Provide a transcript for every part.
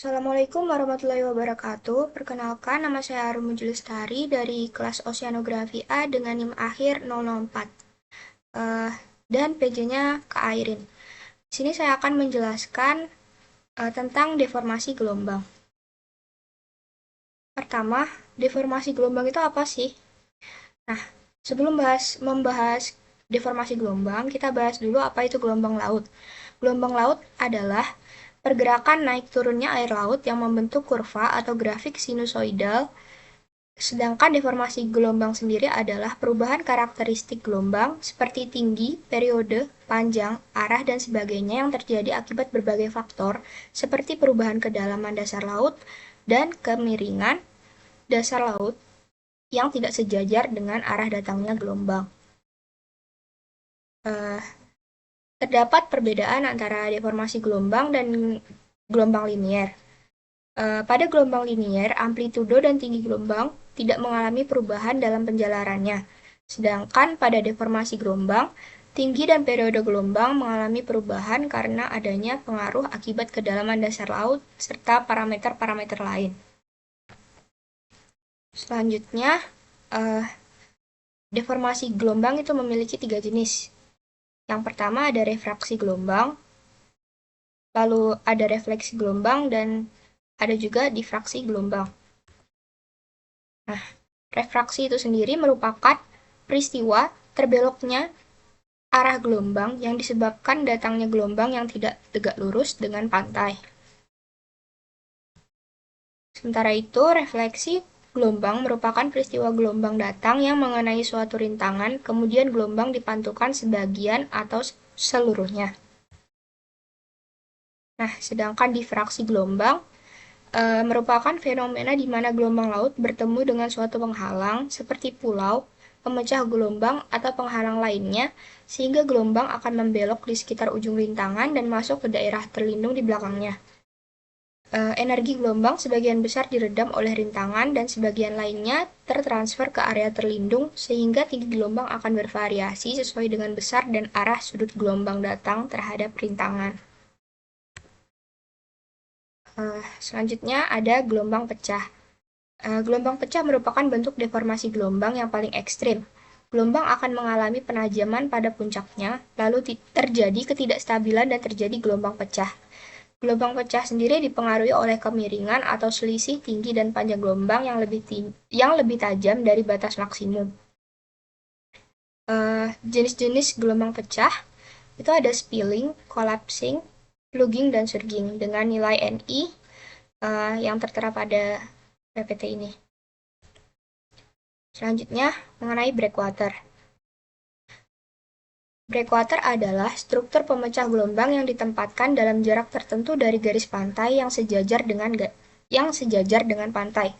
Assalamualaikum warahmatullahi wabarakatuh. Perkenalkan, nama saya Arum Lestari dari kelas Oceanografi A dengan NIM akhir 004. Dan PJ-nya Kak Airin. Di sini saya akan menjelaskan tentang deformasi gelombang. Pertama, deformasi gelombang itu apa sih? Nah, sebelum membahas deformasi gelombang, kita bahas dulu apa itu gelombang laut. Gelombang laut adalah pergerakan naik turunnya air laut yang membentuk kurva atau grafik sinusoidal. Sedangkan deformasi gelombang sendiri adalah perubahan karakteristik gelombang seperti tinggi, periode, panjang, arah, dan sebagainya yang terjadi akibat berbagai faktor seperti perubahan kedalaman dasar laut dan kemiringan dasar laut yang tidak sejajar dengan arah datangnya gelombang. Terdapat perbedaan antara deformasi gelombang dan gelombang linier. Pada gelombang linier, amplitudo dan tinggi gelombang tidak mengalami perubahan dalam penjalarannya. Sedangkan pada deformasi gelombang, tinggi dan periode gelombang mengalami perubahan karena adanya pengaruh akibat kedalaman dasar laut serta parameter-parameter lain. Selanjutnya, deformasi gelombang itu memiliki 3 jenis. Yang pertama ada refraksi gelombang, lalu ada refleksi gelombang, dan ada juga difraksi gelombang. Nah, refraksi itu sendiri merupakan peristiwa terbeloknya arah gelombang yang disebabkan datangnya gelombang yang tidak tegak lurus dengan pantai. Sementara itu, refleksi gelombang merupakan peristiwa gelombang datang yang mengenai suatu rintangan, kemudian gelombang dipantulkan sebagian atau seluruhnya. Nah, sedangkan difraksi gelombang merupakan fenomena di mana gelombang laut bertemu dengan suatu penghalang seperti pulau, pemecah gelombang, atau penghalang lainnya, sehingga gelombang akan membelok di sekitar ujung rintangan dan masuk ke daerah terlindung di belakangnya. Energi gelombang sebagian besar diredam oleh rintangan dan sebagian lainnya tertransfer ke area terlindung, sehingga tinggi gelombang akan bervariasi sesuai dengan besar dan arah sudut gelombang datang terhadap rintangan. Selanjutnya ada gelombang pecah. Gelombang pecah merupakan bentuk deformasi gelombang yang paling ekstrim. Gelombang akan mengalami penajaman pada puncaknya, lalu terjadi ketidakstabilan dan terjadi gelombang pecah. Gelombang pecah sendiri dipengaruhi oleh kemiringan atau selisih tinggi dan panjang gelombang yang lebih tajam dari batas maksimum. Jenis-jenis gelombang pecah itu ada spilling, collapsing, plugging, dan surging dengan nilai NI yang tertera pada PPT ini. Selanjutnya, mengenai breakwater. Breakwater adalah struktur pemecah gelombang yang ditempatkan dalam jarak tertentu dari garis pantai yang sejajar dengan pantai.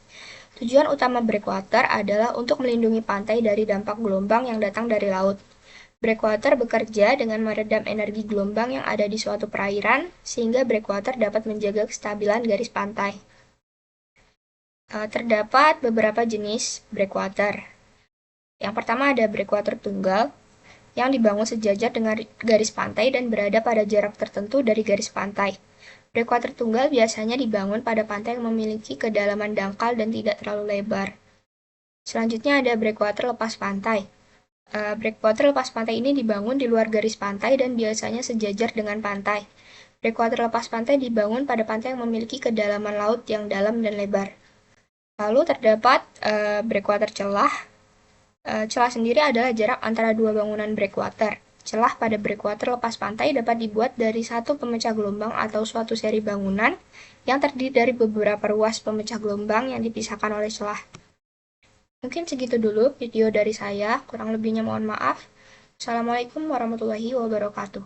Tujuan utama breakwater adalah untuk melindungi pantai dari dampak gelombang yang datang dari laut. Breakwater bekerja dengan meredam energi gelombang yang ada di suatu perairan, sehingga breakwater dapat menjaga kestabilan garis pantai. Terdapat beberapa jenis breakwater. Yang pertama ada breakwater tunggal, yang dibangun sejajar dengan garis pantai dan berada pada jarak tertentu dari garis pantai. Breakwater tunggal biasanya dibangun pada pantai yang memiliki kedalaman dangkal dan tidak terlalu lebar. Selanjutnya ada breakwater lepas pantai. Breakwater lepas pantai ini dibangun di luar garis pantai dan biasanya sejajar dengan pantai. Breakwater lepas pantai dibangun pada pantai yang memiliki kedalaman laut yang dalam dan lebar. Lalu terdapat breakwater celah. Celah sendiri adalah jarak antara dua bangunan breakwater. Celah pada breakwater lepas pantai dapat dibuat dari satu pemecah gelombang atau suatu seri bangunan yang terdiri dari beberapa ruas pemecah gelombang yang dipisahkan oleh celah. Mungkin segitu dulu video dari saya, kurang lebihnya mohon maaf. Assalamualaikum warahmatullahi wabarakatuh.